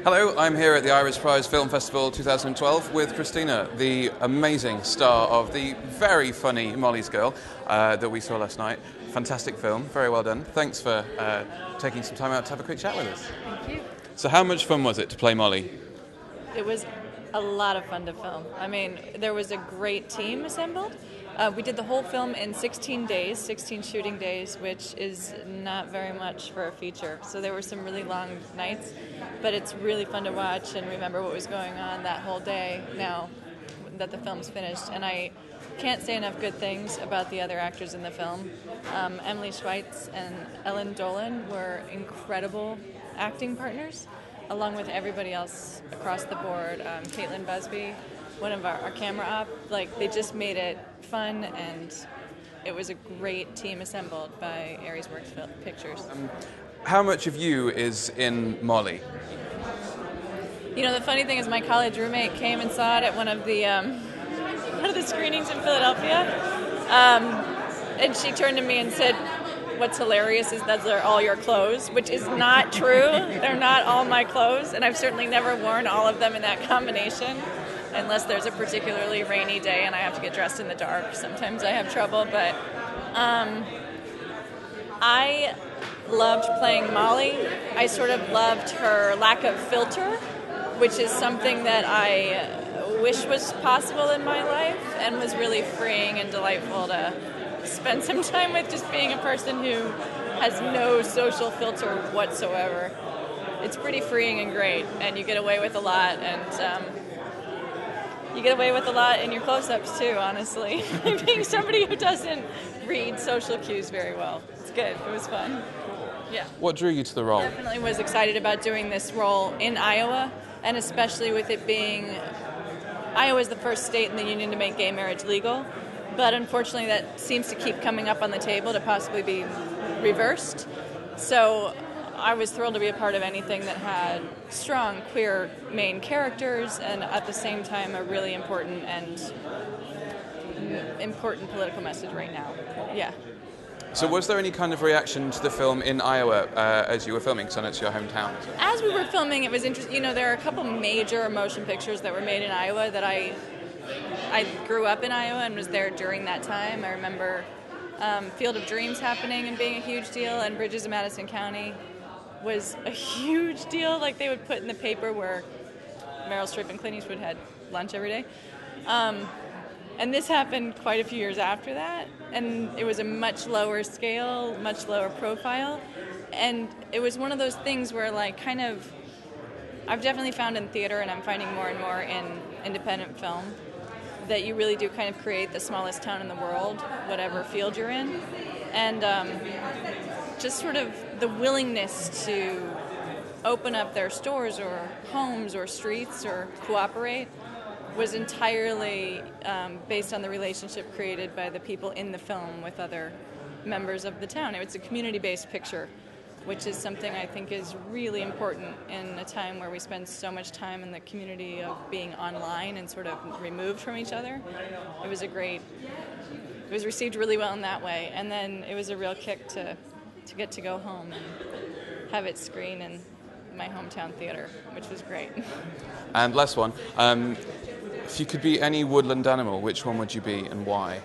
Hello, I'm here at the Iris Prize Film Festival 2012 with Christina, the amazing star of the very funny Molly's Girl that we saw last night. Fantastic film, very well done. Thanks for taking some time out to have a quick chat with us. Thank you. So how much fun was it to play Molly? It was a lot of fun to film. I mean, there was a great team assembled. We did the whole film in 16 days, 16 shooting days, which is not very much for a feature. So there were some really long nights, but it's really fun to watch and remember what was going on that whole day now that the film's finished. And I can't say enough good things about the other actors in the film. Emily Schweitz and Ellen Dolan were incredible acting partners, along with everybody else across the board. Caitlin Busby, one of our camera op, they just made it fun, and it was a great team assembled by Aries Works Pictures. How much of you is in Molly? You know, the funny thing is my college roommate came and saw it at one of the screenings in Philadelphia, and she turned to me and said, "What's hilarious is that they're all your clothes," which is not true. They're not all my clothes, and I've certainly never worn all of them in that combination, unless there's a particularly rainy day and I have to get dressed in the dark. Sometimes I have trouble, but I loved playing Molly. I sort of loved her lack of filter, which is something that I wish was possible in my life and was really freeing and delightful to spend some time with, just being a person who has no social filter whatsoever. It's pretty freeing and great, and you get away with a lot, and you get away with a lot in your close-ups too, honestly. Being somebody who doesn't read social cues very well. It's good. It was fun. Yeah. What drew you to the role? I definitely was excited about doing this role in Iowa, and especially with it being, Iowa is the first state in the union to make gay marriage legal, but unfortunately that seems to keep coming up on the table to possibly be reversed. So I was thrilled to be a part of anything that had strong queer main characters and at the same time a really important political message right now. Yeah. So was there any kind of reaction to the film in Iowa as you were filming, because I know it's your hometown? As we were filming, it was interesting. You know, there are a couple major motion pictures that were made in Iowa that I grew up in Iowa and was there during that time. I remember Field of Dreams happening and being a huge deal, and Bridges of Madison County was a huge deal. Like, they would put in the paper where Meryl Streep and Clint Eastwood had lunch every day. And this happened quite a few years after that, and it was a much lower scale, much lower profile, and it was one of those things where, I've definitely found in theater, and I'm finding more and more in independent film, that you really do kind of create the smallest town in the world, whatever field you're in, and just sort of the willingness to open up their stores or homes or streets or cooperate was entirely based on the relationship created by the people in the film with other members of the town. It's a community-based picture, which is something I think is really important in a time where we spend so much time in the community of being online and sort of removed from each other. It was received really well in that way, and then it was a real kick to get to go home and have it screen in my hometown theater, which was great. And last one, if you could be any woodland animal, which one would you be and why?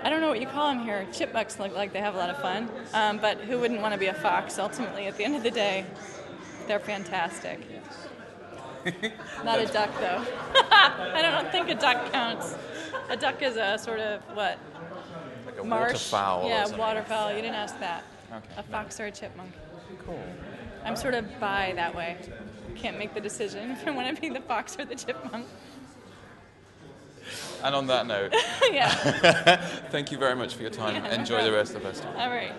I don't know what you call them here. Chipmunks look like they have a lot of fun, but who wouldn't want to be a fox ultimately at the end of the day? They're fantastic. Not a duck, though. I don't think a duck counts. A duck is a sort of, what? Like a marsh? waterfowl. Yeah, or something. waterfowl. You didn't ask that. Okay. A fox or a chipmunk. Cool. I'm sort of bi that way. Can't make the decision if I want to be the fox or the chipmunk. And on that note, Yeah. thank you very much for your time. Yeah, no Enjoy the problem. rest of the festival. All right.